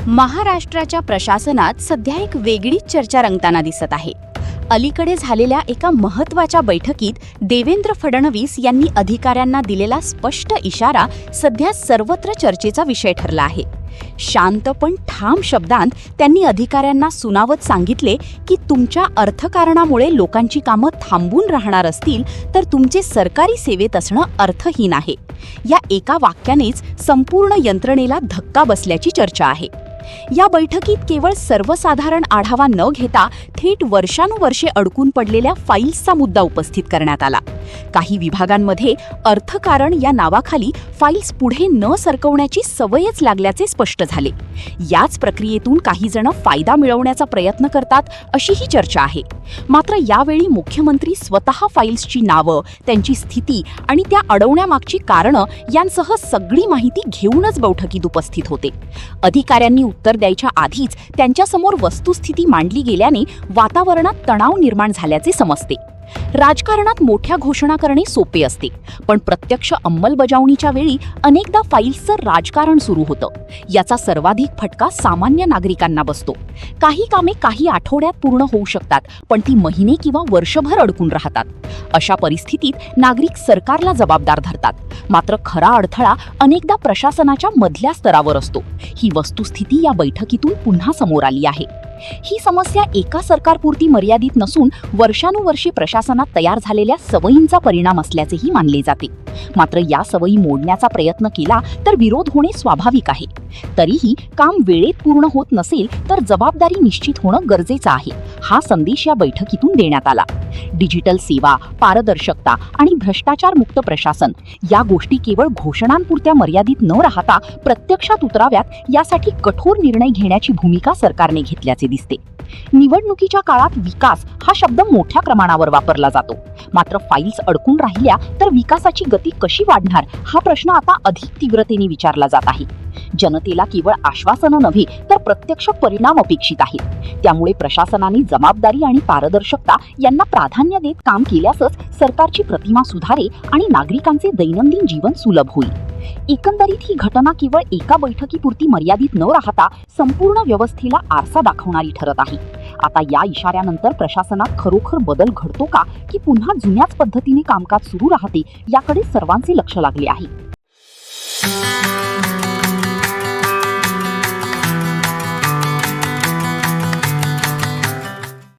महाराष्ट्राच्या प्रशासनात सध्या एक वेगळीच चर्चा रंगताना दिसत आहे. अलीकडे झालेल्या एका महत्त्वाच्या बैठकीत देवेंद्र फडणवीस यांनी अधिकाऱ्यांना दिलेला स्पष्ट इशारा सध्या सर्वत्र चर्चेचा विषय ठरला आहे. शांत पण ठाम शब्दांत त्यांनी अधिकाऱ्यांना सुनावत सांगितले की तुमच्या अर्थकारणामुळे लोकांची कामं थांबून राहणार असतील तर तुमचे सरकारी सेवेत असणं अर्थहीन आहे. या एका वाक्यानेच संपूर्ण यंत्रणेला धक्का बसल्याची चर्चा आहे. या बैठकीत केवळ सर्वसाधारण आढावा न घेता थेट वर्षानुवर्षे अडकून पडलेल्या फाईल्सचा मुद्दा उपस्थित करण्यात आला. काही विभागांमध्ये अर्थकारण या नावाखाली फाईल्स पुढे न सरकवण्याची सवयच लागल्याचे स्पष्ट झाले. याच प्रक्रियेतून काही जण फायदा मिळवण्याचा प्रयत्न करतात अशीही चर्चा आहे. मात्र यावेळी मुख्यमंत्री स्वतः फाईल्सची नावं, त्यांची स्थिती आणि त्या अडवण्यामागची कारणं यांसह सगळी माहिती घेऊनच बैठकीत उपस्थित होते. अधिकाऱ्यांनी उत्तर द्यायच्या आधीच त्यांच्यासमोर वस्तुस्थिती मांडली गेल्याने वातावरणात तणाव निर्माण झाल्याचे समजते. राजकारणात मोठ्या घोषणा करणे सोपे असते, पण प्रत्यक्ष अंमलबजावणीच्या वेळी अनेकदा फाईल्सचं राजकारण सुरू होतं. याचा सर्वाधिक फटका सामान्य नागरिकांना बसतो. काही कामे काही आठवड्यात पूर्ण होऊ शकतात, पण ती महिने किंवा वर्षभर अडकून राहतात. अशा परिस्थितीत नागरिक सरकारला जबाबदार धरतात. मात्र खरा अडथळा अनेकदा प्रशासनाच्या मधल्या स्तरावर असतो. ही वस्तुस्थिती या बैठकीतून पुन्हा समोर आली आहे. ही समस्या एका सरकारपुरती मर्यादित नसून वर्षानुवर्षे प्रशासनात तयार झालेल्या सवयींचा परिणाम असल्याचेही मानले जाते. मात्र या सवयी मोडण्याचा प्रयत्न केला तर विरोध होणे स्वाभाविक आहे. तरीही काम वेळेत पूर्ण होत नसेल तर जबाबदारी निश्चित होणं गरजेचं आहे, हा संदेश या बैठकीतून देण्यात आला. डिजिटल सेवा, पारदर्शकता आणि भ्रष्टाचारमुक्त प्रशासन या गोष्टी केवळ घोषणांपुरत्या मर्यादित न राहता प्रत्यक्षात उतराव्यात यासाठी कठोर निर्णय घेण्याची भूमिका सरकारने घेतल्याचे दिसते. निवडणुकीच्या काळात विकास हा शब्द मोठ्या प्रमाणावर वापरला जातो. मात्र फाईल्स अडकून राहिल्या तर विकासाची गती कशी वाढणार हा प्रश्न आता अधिक तीव्रतेने विचारला जात आहे. जनतेला केवळ आश्वासनं नव्हे तर प्रत्यक्ष परिणाम अपेक्षित आहेत. त्यामुळे प्रशासनाने जबाबदारी आणि पारदर्शकता यांना प्राधान्य देत काम केल्यासच सरकारची प्रतिमा सुधारेल आणि नागरिकांचे दैनंदिन जीवन सुलभ होईल. एकंदरीत ही घटना केवळ एका बैठकीपुरती मर्यादित न राहता संपूर्ण व्यवस्थेला आरसा दाखवणारी ठरत आहे. आता या इशाऱ्यानंतर प्रशासनात खरोखर बदल घडतो का की पुन्हा जुन्याच पद्धतीने कामकाज सुरू राहते याकडे सर्वांचे लक्ष लागले आहे.